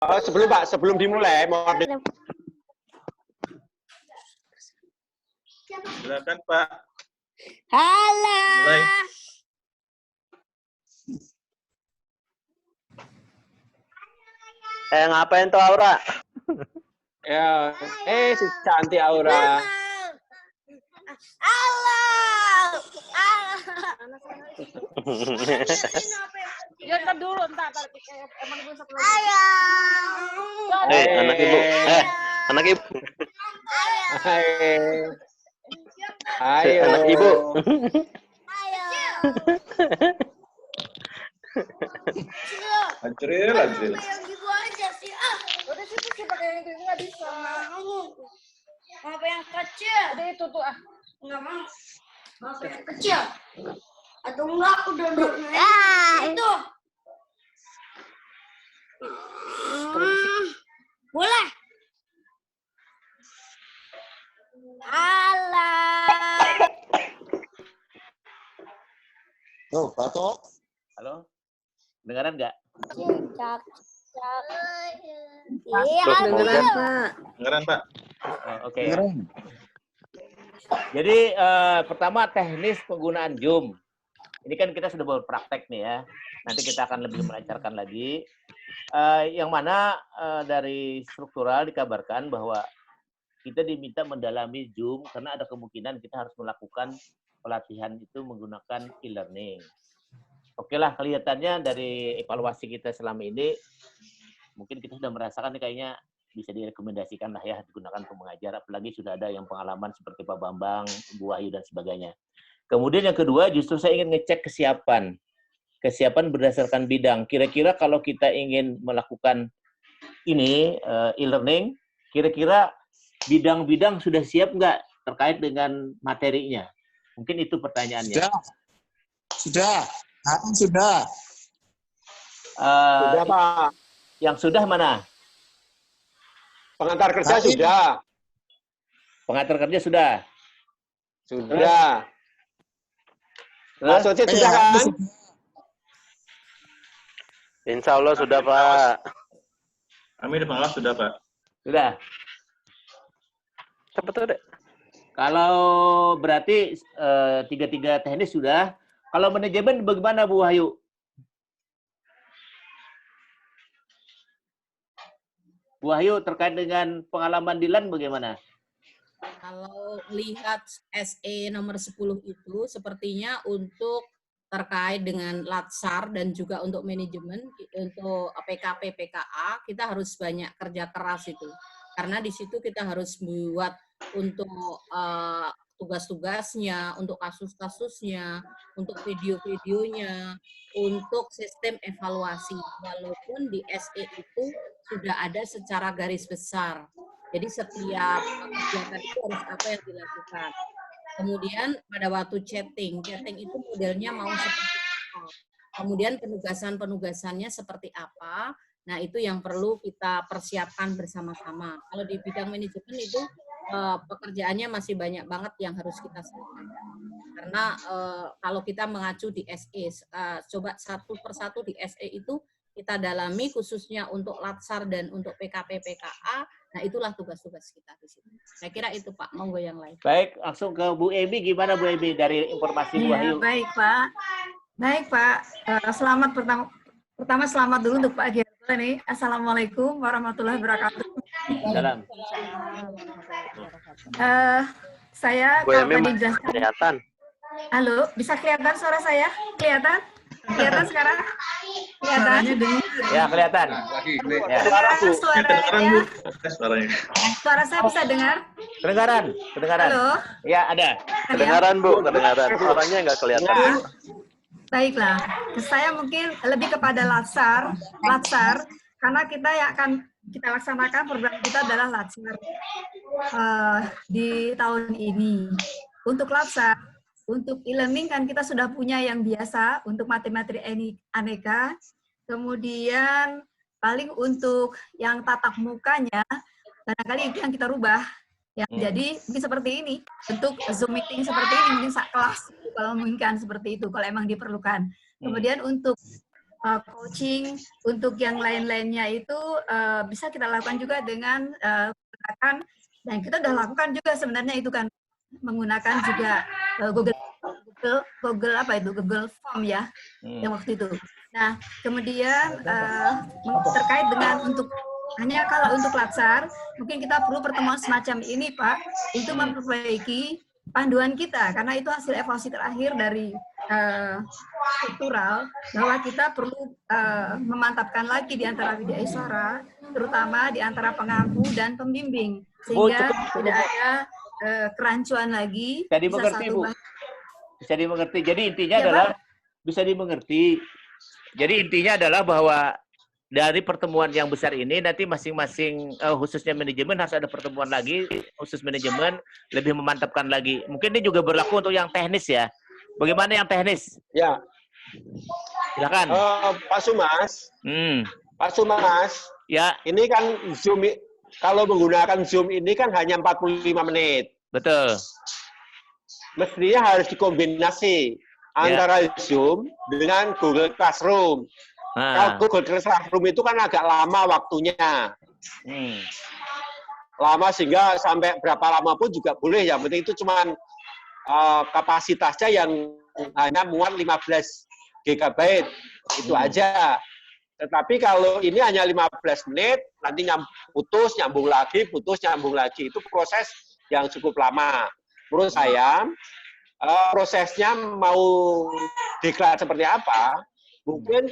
sebelum dimulai, Silakan Pak. Halo. Mulai. Ngapain tuh Aura? Ya, si cantik Aura. Halo. Ya ntar dulu, ntar emang gue satu lagi. Anak ibu. Anak ibu. Ayo. Anak ibu. Anjril. Yang gitu aja sih. Udah sih tuh pakai yang itu nggak bisa. Apa yang kecil? Udah itu tuh nggak mau. Apa yang kecil? Atau enggak udah itu. Boleh. Halo. Tuh, Patok. Halo. Dengaran nggak? Cak. Iya, dengeran, Pak. Dengaran Pak. Oke. Jadi pertama teknis penggunaan Zoom. Ini kan kita sudah berpraktek nih ya. Nanti kita akan lebih melancarkan lagi. Yang mana dari struktural dikabarkan bahwa kita diminta mendalami Zoom karena ada kemungkinan kita harus melakukan pelatihan itu menggunakan e-learning. Oke lah, kelihatannya dari evaluasi kita selama ini, mungkin kita sudah merasakan nih kayaknya bisa direkomendasikan lah ya digunakan untuk mengajar, apalagi sudah ada yang pengalaman seperti Pak Bambang, Bu Wahyu, dan sebagainya. Kemudian yang kedua, justru saya ingin ngecek kesiapan. Kesiapan berdasarkan bidang. Kira-kira kalau kita ingin melakukan ini, e-learning, kira-kira bidang-bidang sudah siap nggak terkait dengan materinya? Mungkin itu pertanyaannya. Sudah. Sudah. Sudah, Pak. Yang sudah mana? Pengantar kerja sudah. Pengantar kerja sudah. Sudah. Mas Ocit sudah kan? Insya Allah sudah, Pak. Kami di pengawas sudah Pak. Sudah. Betul deh. Kalau berarti tiga-tiga teknis sudah. Kalau manajemen bagaimana Bu Wahyu? Bu Wahyu terkait dengan pengalaman di LAN bagaimana? Kalau lihat SE nomor 10 itu sepertinya untuk terkait dengan Latsar dan juga untuk manajemen, untuk PKP, PKA, kita harus banyak kerja keras itu. Karena di situ kita harus buat untuk tugas-tugasnya, untuk kasus-kasusnya, untuk video-videonya, untuk sistem evaluasi. Walaupun di SE itu sudah ada secara garis besar. Jadi setiap kegiatan itu harus apa yang dilakukan. Kemudian pada waktu chatting itu modelnya mau seperti apa. Kemudian penugasan-penugasannya seperti apa. Nah, itu yang perlu kita persiapkan bersama-sama. Kalau di bidang manajemen itu pekerjaannya masih banyak banget yang harus kita selesaikan. Karena kalau kita mengacu di SE, coba satu persatu di SE itu kita dalami khususnya untuk Latsar dan untuk PKP PKA. Nah, itulah tugas-tugas kita di sini. Saya kira itu Pak, monggo yang lain. Baik, langsung ke Bu Emi. Gimana Bu Emi dari informasi Bu Wahyu? Baik Pak. Baik Pak. Selamat pertama selamat dulu untuk Pak Gerto ini. Assalamualaikum warahmatullahi wabarakatuh. Salam. Saya Bu kalau Emi tadi jelaskan. kelihatan. Halo, bisa kelihatan suara saya? Kelihatan? Kelihatan sekarang? Kelihatan? Ya, kelihatan. Ya. Suara saya bisa dengar? Kedengaran. Halo? Ya, ada. Kedengaran, Bu, kedengaran. Suaranya nggak kelihatan. Ya. Baiklah, saya mungkin lebih kepada Latsar, karena kita yang akan kita laksanakan program kita adalah Latsar di tahun ini. Untuk Latsar, untuk e-learning kan kita sudah punya yang biasa untuk materi aneka, kemudian paling untuk yang tatap mukanya, barangkali itu yang kita rubah. Ya, jadi mungkin seperti ini, bentuk Zoom meeting seperti ini, mungkin saat kelas, kalau memungkinkan seperti itu, kalau emang diperlukan. Kemudian untuk coaching, untuk yang lain-lainnya itu bisa kita lakukan juga dengan menggunakan, dan kita udah lakukan juga sebenarnya itu kan, menggunakan juga Google apa itu, Google Form ya, yang waktu itu. Nah, kemudian terkait dengan hanya kalau untuk Latsar, mungkin kita perlu pertemuan semacam ini, Pak, untuk memperbaiki panduan kita, karena itu hasil evaluasi terakhir dari struktural, bahwa kita perlu memantapkan lagi di antara widya iswara, terutama di antara pengampu dan pembimbing, sehingga tidak ada kerancuan lagi. Bisa dimengerti, Bu. Bisa dimengerti. Jadi intinya Ya, adalah, Pak. bisa dimengerti. Jadi intinya adalah bahwa dari pertemuan yang besar ini nanti masing-masing khususnya manajemen harus ada pertemuan lagi, khusus manajemen lebih memantapkan lagi. Mungkin ini juga berlaku untuk yang teknis ya. Bagaimana yang teknis? Ya. Silakan. Pak Sumas. Pak Sumas. Ya. Ini kan Zoom, kalau menggunakan Zoom ini kan hanya 45 menit. Betul. Mestinya harus dikombinasi antara Zoom dengan Google Classroom. Kalau Google Classroom itu kan agak lama waktunya. Lama sehingga sampai berapa lama pun juga boleh. Yang penting itu cuma kapasitasnya yang hanya muat 15 GB. Itu aja. Tetapi kalau ini hanya 15 menit, nanti putus, nyambung lagi, putus, nyambung lagi. Itu proses yang cukup lama. Menurut saya, prosesnya mau diklat seperti apa, mungkin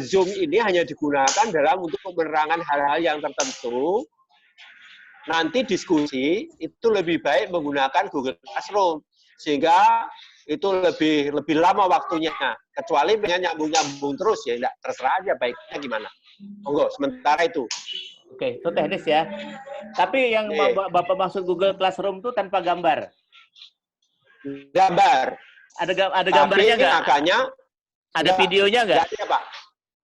Zoom ini hanya digunakan untuk penerangan hal-hal yang tertentu. Nanti diskusi itu lebih baik menggunakan Google Classroom, sehingga itu lebih lama waktunya. Kecuali dengan nyambung-nyambung terus ya, enggak, terserah aja baiknya gimana. Monggo, sementara itu. Oke, itu teknis ya. Tapi yang Bapak maksud Google Classroom itu tanpa gambar. Gambar. Ada gambarnya nggak? Makanya ada videonya nggak? Nggak ada, Pak.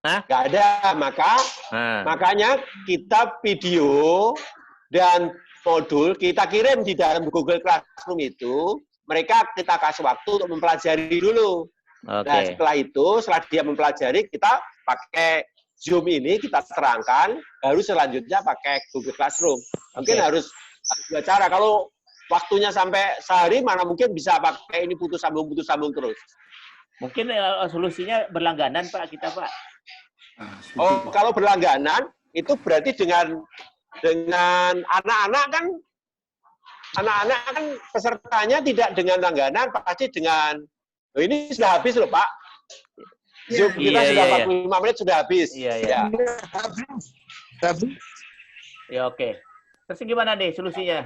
Hah? Nggak ada. Makanya kita video dan modul kita kirim di dalam Google Classroom itu, mereka kita kasih waktu untuk mempelajari dulu. Nah, setelah itu, setelah dia mempelajari, kita pakai Zoom ini, kita terangkan, baru selanjutnya pakai Google Classroom. Mungkin harus dua cara. Kalau waktunya sampai sehari, mana mungkin bisa pakai ini putus sambung terus. Mungkin solusinya berlangganan, Pak, kita, Pak. Kalau berlangganan, itu berarti dengan anak-anak kan pesertanya tidak dengan langganan, pasti dengan, ini sudah habis loh, Pak. Zoom kita sudah 45 menit sudah habis. Iya. Ya, oke. Terus gimana nih solusinya?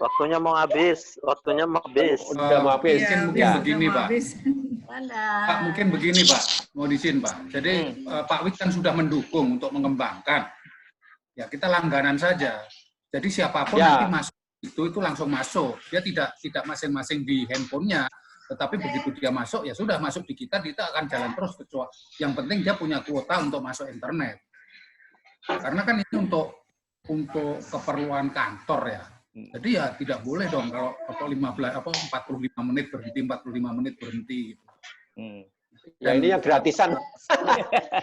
Waktunya mau habis. Udah mau habis. Mungkin begini, Pak. Pak, mungkin begini, Pak. Mau izin, Pak. Jadi Pak Wid kan sudah mendukung untuk mengembangkan. Ya, kita langganan saja. Jadi siapapun nanti masuk itu langsung masuk. Dia tidak masing-masing di handphonenya, tetapi begitu dia masuk, ya sudah masuk di kita akan jalan terus. Yang penting dia punya kuota untuk masuk internet. Karena kan ini untuk keperluan kantor ya. Jadi ya tidak boleh dong kalau 45 menit berhenti, 45 menit berhenti. Ya ini yang gratisan.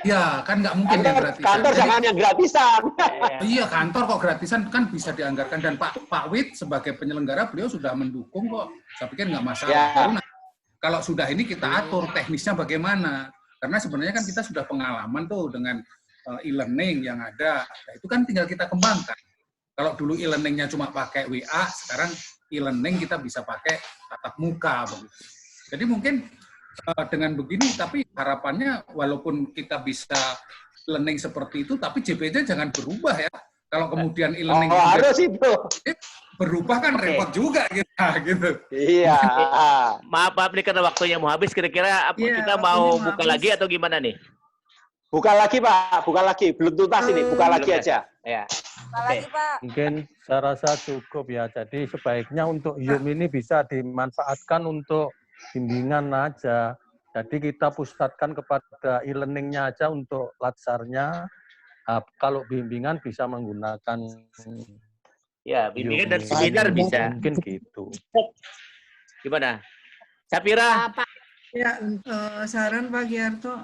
Ya kan nggak mungkin yang gratisan. Kantor jangan yang gratisan. Iya, kantor kok gratisan kan bisa dianggarkan, dan Pak Wid sebagai penyelenggara beliau sudah mendukung kok. Saya pikir nggak masalah. Kalau sudah ini kita atur teknisnya bagaimana. Karena sebenarnya kan kita sudah pengalaman tuh dengan e-learning yang ada. Nah, itu kan tinggal kita kembangkan. Kalau dulu e-learningnya cuma pakai WA, sekarang e-learning kita bisa pakai tatap muka. Begitu. Jadi mungkin dengan begini, tapi harapannya walaupun kita bisa learning seperti itu, tapi JPJ jangan berubah ya. Kalau kemudian e-learning harus itu berubah kan repot juga gitu. Iya. Maaf, ini karena waktunya mau habis. Kira-kira kita mau buka lagi atau gimana nih? Buka lagi, Pak. Buka lagi. Belum tuntas ini. Buka lagi aja. Ya. Buka lagi, Pak. Mungkin saya rasa cukup ya. Jadi sebaiknya untuk Zoom ini bisa dimanfaatkan untuk bimbingan aja. Jadi kita pusatkan kepada e-learningnya aja untuk latsarnya. Kalau bimbingan bisa menggunakan bimbingan dan seminar bisa. Mungkin gitu. Gimana? Sapira? Ya, saran Pak Giarto,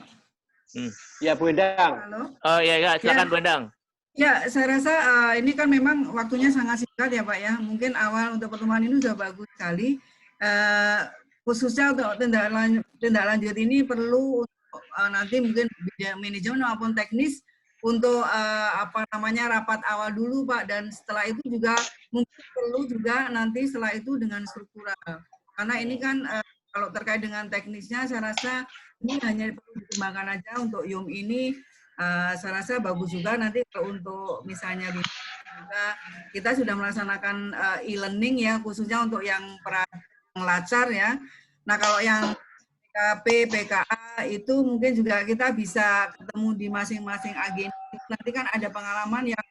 Ya, Bu Endang. Halo. Oh ya, silakan Bu Endang. Ya, saya rasa ini kan memang waktunya sangat singkat ya Pak ya. Mungkin awal untuk pertemuan ini sudah bagus sekali. Khususnya untuk tindak lanjut ini perlu nanti mungkin manajemen maupun teknis untuk rapat awal dulu Pak, dan setelah itu juga mungkin perlu juga nanti setelah itu dengan struktural. Karena ini kan kalau terkait dengan teknisnya saya rasa ini hanya perlu dikembangkan aja untuk YUM ini. Saya rasa bagus juga nanti untuk misalnya juga kita sudah melaksanakan e-learning ya, khususnya untuk yang pelajar ya. Nah kalau yang PKP, PKA itu mungkin juga kita bisa ketemu di masing-masing agen. Nanti kan ada pengalaman yang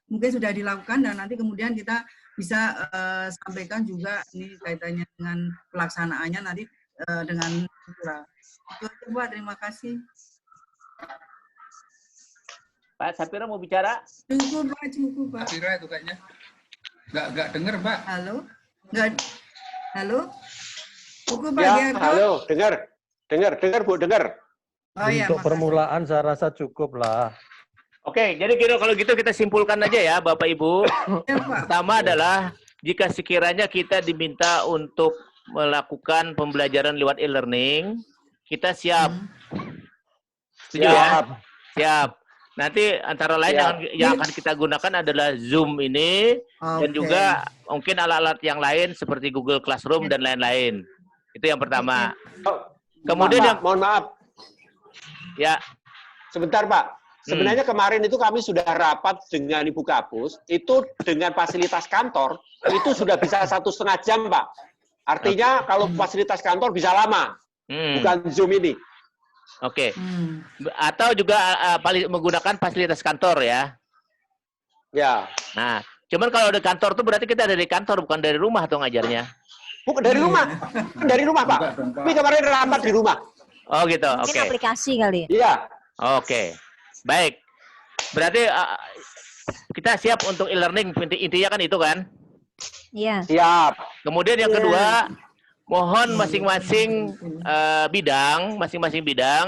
mungkin sudah dilakukan dan nanti kemudian kita bisa sampaikan juga ini kaitannya dengan pelaksanaannya nanti dengan itu Pak, terima kasih. Pak Sapira mau bicara? Cukup Pak. Sapira itu kayaknya nggak dengar Pak. Halo, halo. Cukup Pak Ya, Giarto. halo, dengar Bu, dengar. Oh, ya, Untuk permulaan saya rasa cukup lah. Oke, jadi kalau gitu kita simpulkan aja ya Bapak Ibu. Pertama adalah jika sekiranya kita diminta untuk melakukan pembelajaran lewat e-learning, kita siap. Setuju ya? Siap. Nanti antara lain yang akan kita gunakan adalah Zoom ini dan juga mungkin alat-alat yang lain seperti Google Classroom dan lain-lain. Itu yang pertama. Kemudian mohon maaf. Ya. Sebentar Pak. Sebenarnya kemarin itu kami sudah rapat dengan Ibu Kapus, itu dengan fasilitas kantor, itu sudah bisa 1,5 jam Pak. Artinya kalau fasilitas kantor bisa lama, bukan Zoom ini. Oke. Atau juga menggunakan fasilitas kantor ya. Ya. Nah, cuman kalau di kantor tuh berarti kita dari kantor bukan dari rumah tuh ngajarnya. Bukan dari rumah. Dari rumah, Pak. Ini kemarin rapat di rumah. Oh gitu. Oke. Mungkin aplikasi kali. Iya. Oke. Baik. Berarti kita siap untuk e-learning, intinya kan itu kan? Iya. Siap. Kemudian yang kedua, mohon masing-masing bidang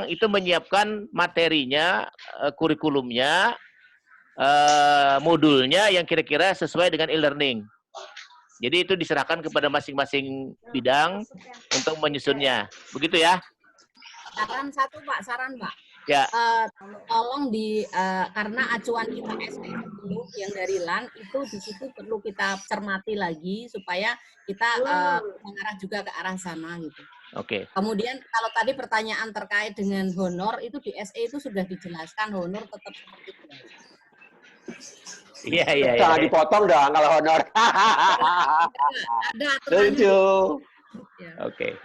itu menyiapkan materinya, kurikulumnya, modulnya yang kira-kira sesuai dengan e-learning. Jadi itu diserahkan kepada masing-masing bidang untuk menyusunnya. Begitu ya? Saran Pak. Ya. Tolong karena acuan kita SPM yang dari LAN itu di situ perlu kita cermati lagi supaya kita mengarah juga ke arah sana gitu. Oke. Kemudian kalau tadi pertanyaan terkait dengan honor itu di SE itu sudah dijelaskan honor tetap seperti itu. Iya. Jangan dipotong dong kalau honor. Ada. Setuju. Oke.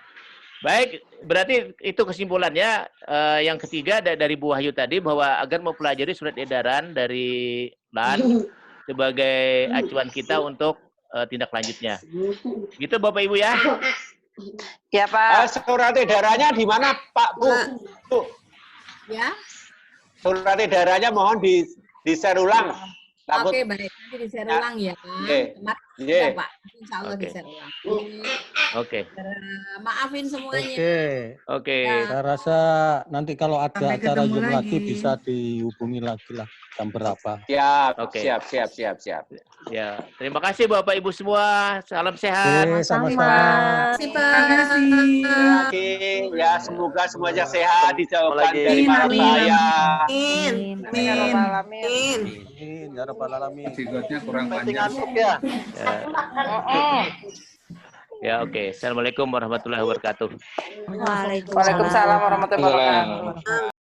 Baik, berarti itu kesimpulannya. Yang ketiga dari Bu Wahyu tadi bahwa agar mempelajari surat edaran dari LAN sebagai acuan kita untuk tindak lanjutnya. Gitu Bapak Ibu ya? Ya Pak. Surat edarannya di mana Pak Bu? Ya. Surat edarannya mohon di-share ulang. Oke, baik. Nanti di-share ulang ya. Iya. Pak. Insya Allah di-share ulang. Oke. Maafin semuanya. Oke. Saya rasa nanti kalau ada acara Zoom lagi bisa dihubungi lagi lah jam berapa. Siap. Oke. Siap. Ya, terima kasih Bapak Ibu semua. Salam sehat. Sama-sama. Terima kasih. Oke, ya semoga semuanya sehat dijauhkan dari mara bahaya. Amin. Ya Rabbal Alamin. Singkatnya kurang panjang. Ya, oke. Assalamualaikum warahmatullahi wabarakatuh. Waalaikumsalam warahmatullahi wabarakatuh.